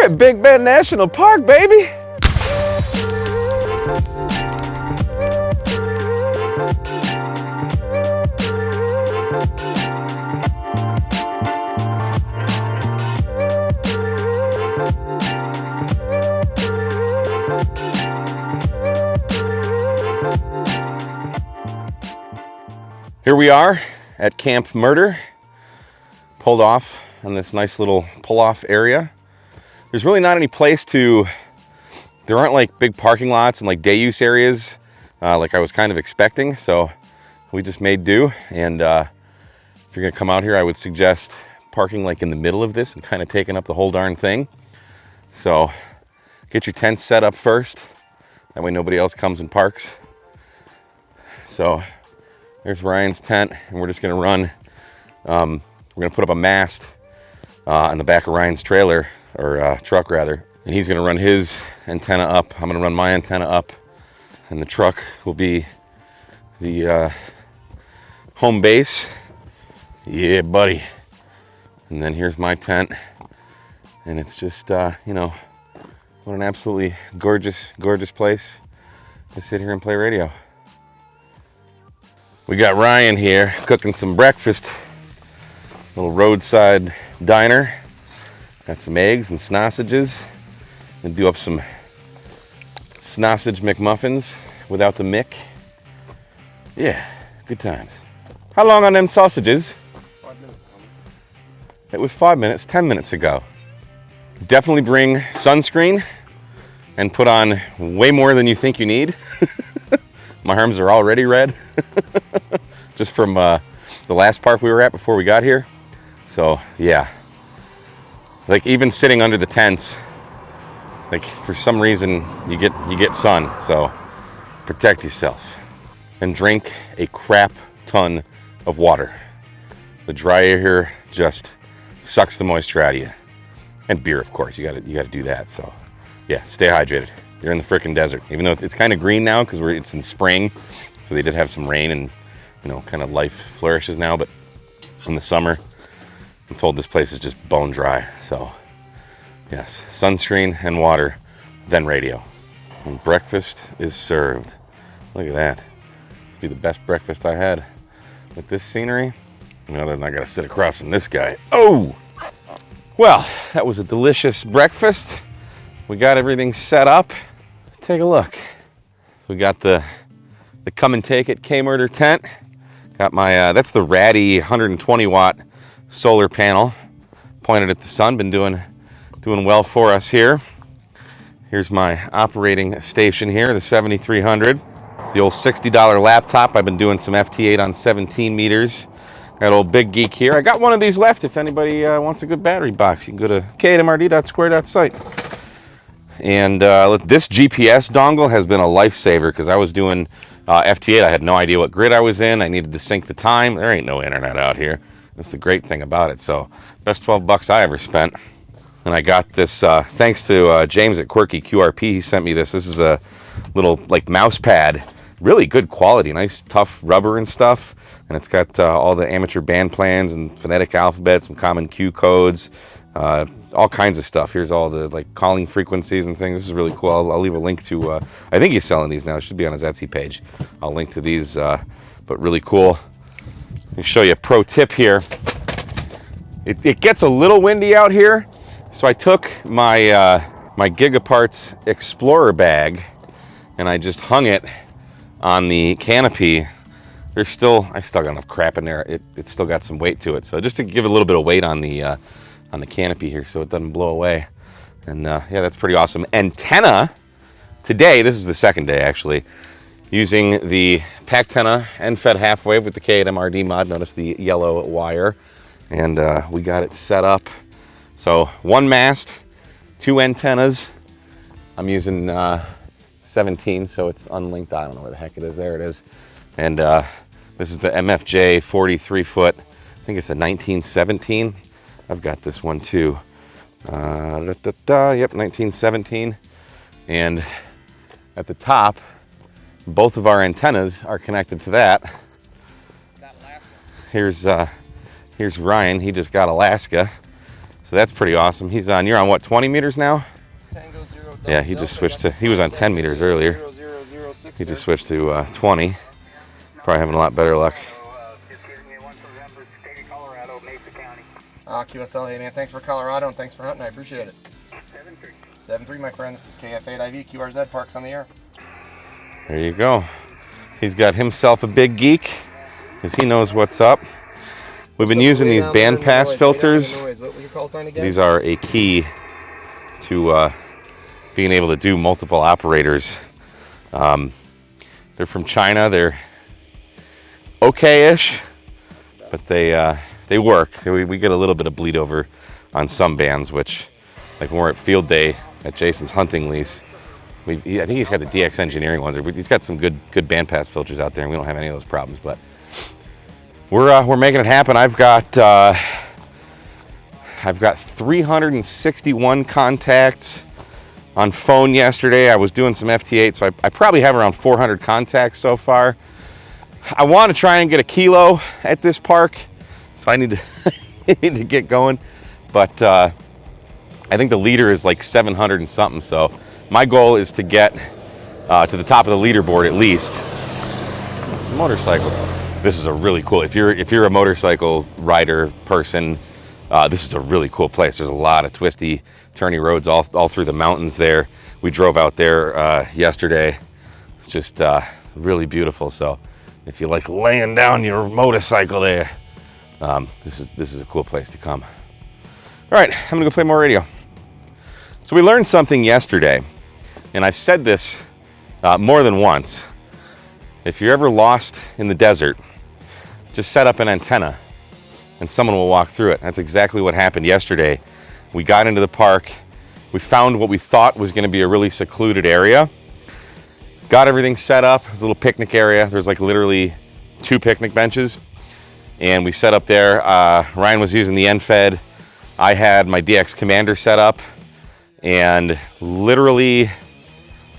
We're at Big Bend National Park, baby. Here we are at Camp Murder, pulled off on this nice little pull-off area. There's really not any place to, there aren't like big parking lots and like day use areas like I was kind of expecting, so we just made do. And if you're gonna come out here, I would suggest parking like in the middle of this and kind of taking up the whole darn thing. So get your tent set up first, that way nobody else comes and parks. So there's Ryan's tent, and we're just gonna run, we're gonna put up a mast on the back of Ryan's trailer, or truck rather, and he's gonna run his antenna up. I'm gonna run my antenna up, and the truck will be the home base. Yeah, buddy. And then here's my tent, and it's just, you know, what an absolutely gorgeous, gorgeous place to sit here and play radio. We got Ryan here cooking some breakfast. Little roadside diner. Got some eggs and sausages. And do up some sausage McMuffins without the Mick. Yeah, good times. How long on them sausages? 5 minutes. It was 5 minutes, 10 minutes ago. Definitely bring sunscreen and put on way more than you think you need. My arms are already red. Just from the last park we were at before we got here. So yeah, like even sitting under the tents, like for some reason you get sun. So protect yourself and drink a crap ton of water. The dry air here just sucks the moisture out of you. And beer, of course, you gotta do that. So yeah, stay hydrated. You're in the frickin' desert, even though it's kind of green now because it's in spring. So they did have some rain and, you know, kind of life flourishes now. But in the summer, I'm told this place is just bone dry. So yes, sunscreen and water, then radio. And breakfast is served. Look at that. This be the best breakfast I had. With this scenery, other than I gotta sit across from this guy. Oh! Well, that was a delicious breakfast. We got everything set up. Let's take a look. So we got the come and take it K-Murder tent. Got my, that's the Raddy 120 watt solar panel pointed at the sun. Been doing well for us here. Here's my operating station here, the 7300. The old $60 laptop. I've been doing some FT8 on 17 meters. Got old Big Geek here. I got one of these left if anybody wants a good battery box. You can go to k8mrd.square.site. And this GPS dongle has been a lifesaver because I was doing FT8. I had no idea what grid I was in. I needed to sync the time. There ain't no internet out here. That's the great thing about it. So best 12 bucks I ever spent. And I got this thanks to James at Quirky QRP. He sent me this. This is a little like mouse pad. Really good quality. Nice tough rubber and stuff. And it's got all the amateur band plans and phonetic alphabet, some common cue codes, all kinds of stuff. Here's all the like calling frequencies and things. This is really cool. I'll leave a link to, I think he's selling these now. It should be on his Etsy page. I'll link to these, but really cool. Let me show you a pro tip here. It gets a little windy out here. So I took my, my Gigaparts Explorer bag and I just hung it on the canopy. I still got enough crap in there. It's still got some weight to it. So just to give it a little bit of weight on the canopy here so it doesn't blow away. And yeah, that's pretty awesome. Antenna today, this is the second day actually, using the Pactenna end-fed half-wave with the K8MRD mod. Notice the yellow wire. And we got it set up. So one mast, two antennas. I'm using 17, so it's unlinked. I don't know where the heck it is. There it is. And this is the MFJ 43 foot. I think it's a 1917. I've got this one too. Yep, 1917. And at the top, both of our antennas are connected to that. Here's Ryan. He just got Alaska. So that's pretty awesome. He's on, you're on what, 20 meters now? Tango 0 Yeah, he just switched to, he was on 10 meters earlier. He just switched to 20. Probably having a lot better luck. QSL, hey man, thanks for Colorado and thanks for hunting, I appreciate it. 7-3, my friend, this is KF8IV, QRZ, Parks on the air. There you go. He's got himself a big geek, because he knows what's up. We've been using these bandpass filters. What was your call sign again? These are a key to being able to do multiple operators. They're from China. They're okay-ish, but they work. We get a little bit of bleed over on some bands, which, like when we're at field day at Jason's hunting lease, I think he's got the DX Engineering ones. He's got some good bandpass filters out there, and we don't have any of those problems. But we're making it happen. I've got 361 contacts on phone yesterday. I was doing some FT8, so I probably have around 400 contacts so far. I want to try and get a kilo at this park, so I need to need to get going. But I think the leader is like 700 and something. So my goal is to get to the top of the leaderboard at least. Some motorcycles. This is a really cool. If you're a motorcycle rider person, this is a really cool place. There's a lot of twisty, turny roads all through the mountains there. We drove out there yesterday. It's just really beautiful. So if you like laying down your motorcycle there, this is a cool place to come. All right, I'm gonna go play more radio. So we learned something yesterday, and I've said this more than once. If you're ever lost in the desert, just set up an antenna and someone will walk through it. That's exactly what happened yesterday. We got into the park, we found what we thought was gonna be a really secluded area, got everything set up. It was a little picnic area. There's like literally 2 picnic benches, and we set up there. Ryan was using the end-fed. I had my DX Commander set up, and literally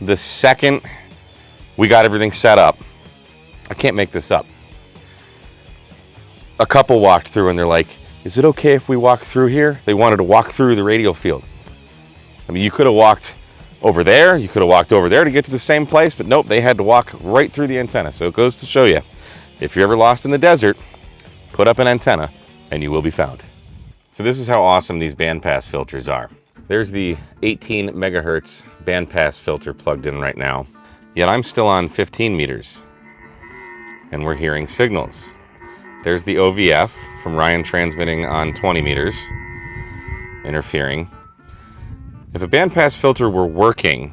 the second we got everything set up, I can't make this up, a couple walked through and they're like, is it okay if we walk through here? They wanted to walk through the radio field. I mean, you could have walked over there, you could have walked over there to get to the same place, but nope, they had to walk right through the antenna. So it goes to show you, if you're ever lost in the desert, put up an antenna and you will be found. So this is how awesome these bandpass filters are. There's the 18 megahertz bandpass filter plugged in right now, yet I'm still on 15 meters and we're hearing signals. There's the OVF from Ryan transmitting on 20 meters, interfering. If a bandpass filter were working,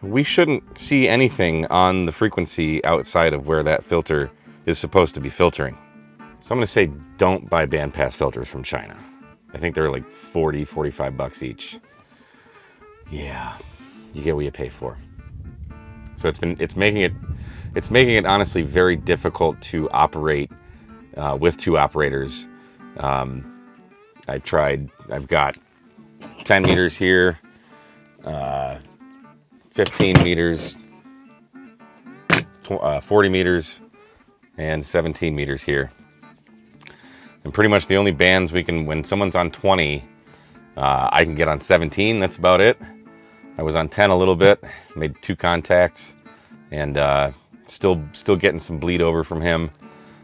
we shouldn't see anything on the frequency outside of where that filter is supposed to be filtering. So I'm gonna say don't buy bandpass filters from China. I think they're like 40, 45 bucks each. Yeah, you get what you pay for. So it's making it honestly very difficult to operate with 2 operators. I've got 10 meters here, 15 meters, 40 meters, and 17 meters here. And pretty much the only bands we can, when someone's on 20, I can get on 17, that's about it. I was on 10 a little bit, made 2 contacts, and still getting some bleed over from him.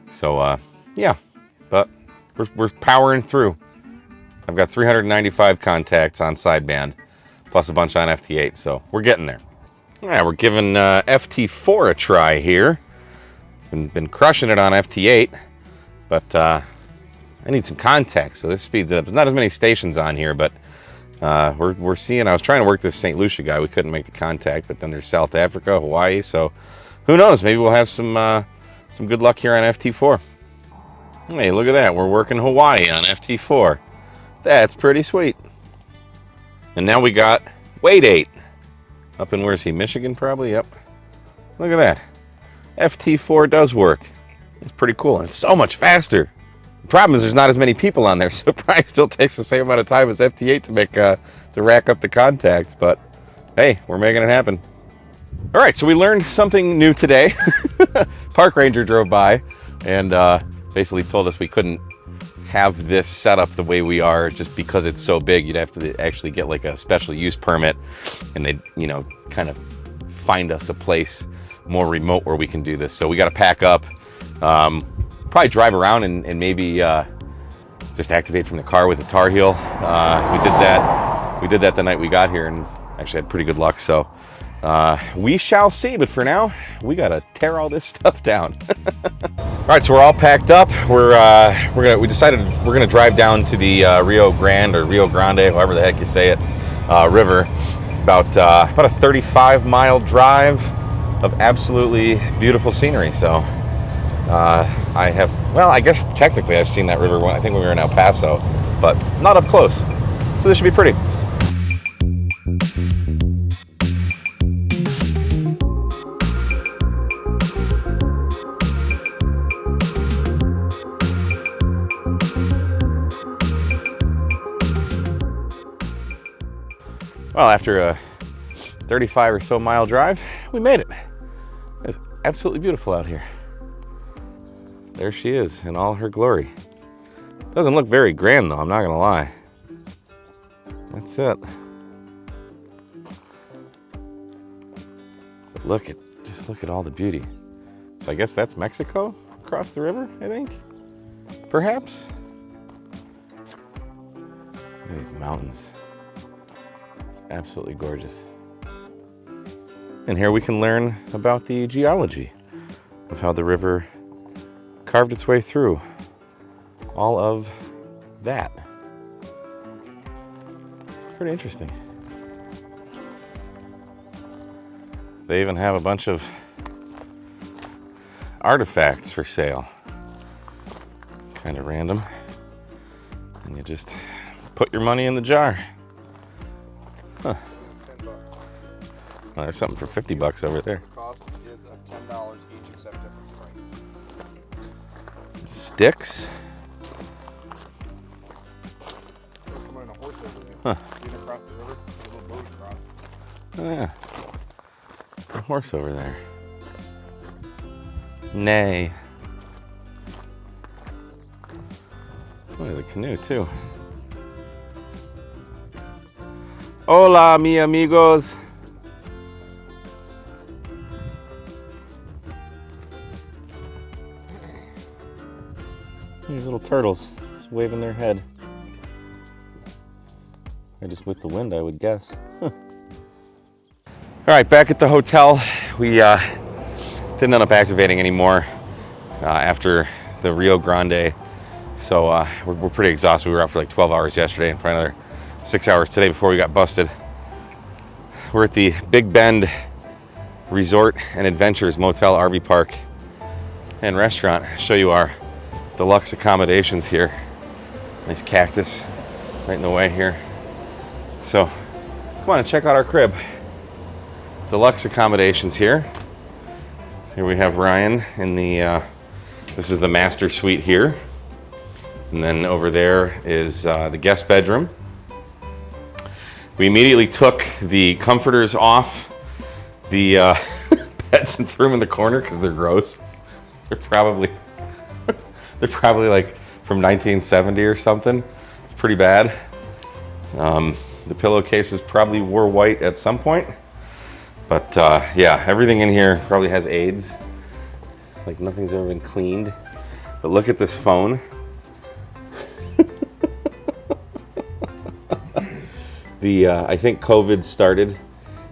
So yeah, but we're powering through. I've got 395 contacts on sideband, plus a bunch on FT8, so we're getting there. Yeah, we're giving FT4 a try here. Been crushing it on FT8, but I need some contacts, so this speeds it up. There's not as many stations on here, but we're seeing. I was trying to work this St. Lucia guy. We couldn't make the contact, but then there's South Africa, Hawaii, so who knows? Maybe we'll have some good luck here on FT4. Hey, look at that. We're working Hawaii on FT4. That's pretty sweet. And now we got Wait 8. Up in, where's he? Michigan, probably? Yep. Look at that. FT4 does work. It's pretty cool. And it's so much faster. The problem is there's not as many people on there, so it probably still takes the same amount of time as FT8 to make to rack up the contacts. But hey, we're making it happen. All right, so we learned something new today. Park ranger drove by and basically told us we couldn't have this set up the way we are just because it's so big. You'd have to actually get like a special use permit, and they, you know, kind of find us a place more remote where we can do this. So we got to pack up, probably drive around and maybe just activate from the car with a Tar Heel. We did that the night we got here and actually had pretty good luck. So we shall see, but for now, we got to tear all this stuff down. All right, so we're all packed up. We decided we're gonna drive down to the Rio Grande or Rio Grande, however the heck you say it, river. It's about a 35-mile drive of absolutely beautiful scenery. So I guess technically I've seen that river I think when we were in El Paso, but not up close. So this should be pretty. Well, after a 35 or so mile drive, we made it. It's absolutely beautiful out here. There she is in all her glory. Doesn't look very grand though, I'm not gonna lie. That's it. But just look at all the beauty. So I guess that's Mexico across the river, I think. Perhaps. Look at these mountains. Absolutely gorgeous. And here we can learn about the geology of how the river carved its way through all of that. Pretty interesting. They even have a bunch of artifacts for sale. Kind of random. And you just put your money in the jar. Huh. It's $10. Oh, there's something for $50 over there. The cost is $10 each, except different price. Sticks. There's someone on a horse over there. Huh. Getting across the river, a little boat across. Oh yeah. There's a horse over there. Nay. Oh, there's a canoe too. Hola, mi amigos. These little turtles just waving their head. I just with the wind, I would guess. All right, back at the hotel. We didn't end up activating anymore after the Rio Grande. So we're pretty exhausted. We were out for like 12 hours yesterday and probably another 6 hours today before we got busted. We're at the Big Bend Resort and Adventures Motel RV Park and Restaurant. I'll show you our deluxe accommodations here. Nice cactus right in the way here. So come on and check out our crib. Deluxe accommodations here. Here we have Ryan in the, this is the master suite here. And then over there is the guest bedroom. We immediately took the comforters off the beds and threw them in the corner because they're gross. They're probably like from 1970 or something. It's pretty bad. The pillowcases probably were white at some point. But yeah, everything in here probably has AIDS. Like nothing's ever been cleaned. But look at this phone. I think COVID started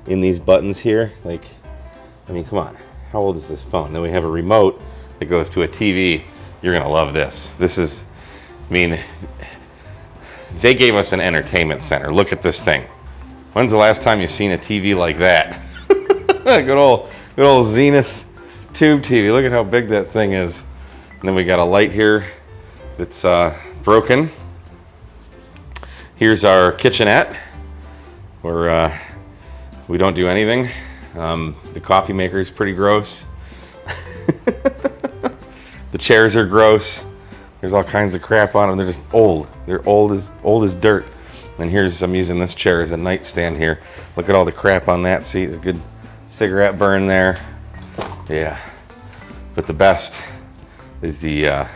in these buttons here. Like, I mean, come on. How old is this phone? Then we have a remote that goes to a TV. You're gonna love this. This is, I mean, they gave us an entertainment center. Look at this thing. When's the last time you seen a TV like that? Good old Zenith tube TV. Look at how big that thing is. And then we got a light here that's broken. Here's our kitchenette, where we don't do anything. The coffee maker is pretty gross. The chairs are gross. There's all kinds of crap on them. They're just old. They're old as dirt. And here's, I'm using this chair as a nightstand here. Look at all the crap on that seat. There's a good cigarette burn there. Yeah. But the best is the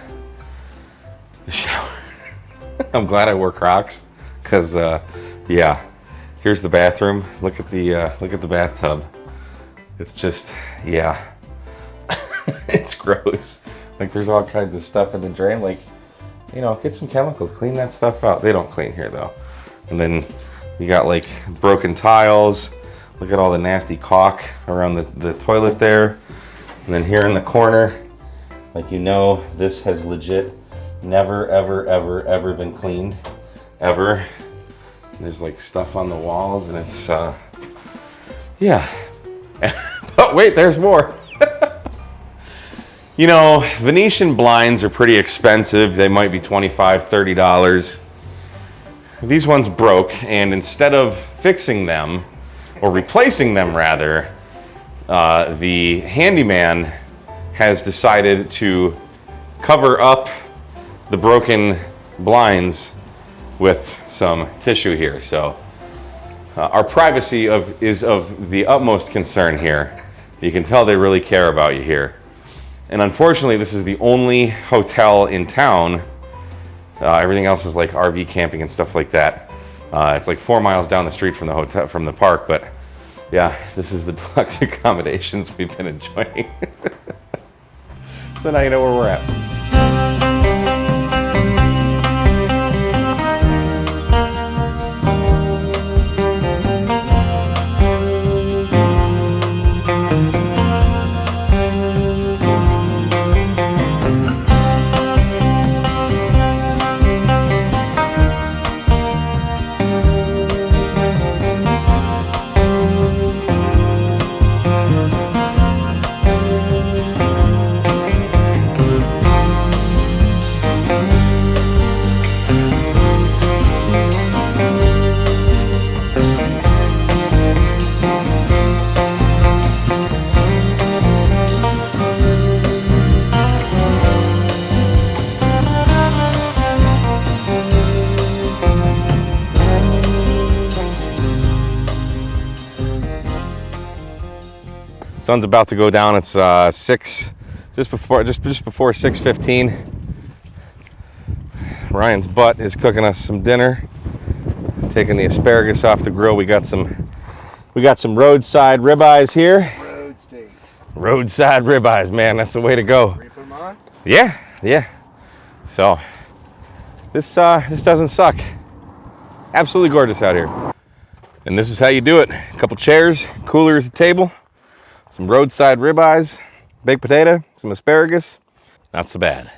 shower. I'm glad I wore Crocs, because yeah. Here's the bathroom. Look at the bathtub. It's just, yeah. It's gross. Like, there's all kinds of stuff in the drain. Like, you know, get some chemicals, clean that stuff out. They don't clean here though. And then you got like broken tiles. Look at all the nasty caulk around the toilet there. And then here in the corner, like, you know, this has legit never, ever, ever, ever been cleaned, ever. And there's like stuff on the walls, and it's, yeah. But wait, there's more. You know, Venetian blinds are pretty expensive. They might be $25, $30. These ones broke, and instead of fixing them, or replacing them rather, the handyman has decided to cover up the broken blinds with some tissue here. So our privacy is of the utmost concern here. You can tell they really care about you here. And unfortunately, this is the only hotel in town. Everything else is like RV camping and stuff like that. It's like 4 miles down the street from the hotel, from the park, but yeah, this is the deluxe accommodations we've been enjoying. So now you know where we're at. Sun's about to go down. It's just before 6:15. Ryan's butt is cooking us some dinner. Taking the asparagus off the grill. We got some roadside ribeyes here. Road steaks. Roadside ribeyes, man. That's the way to go. Ready to put them on? Yeah. So this doesn't suck. Absolutely gorgeous out here. And this is how you do it. A couple chairs, cooler at the table. Some roadside ribeyes, baked potato, some asparagus. Not so bad.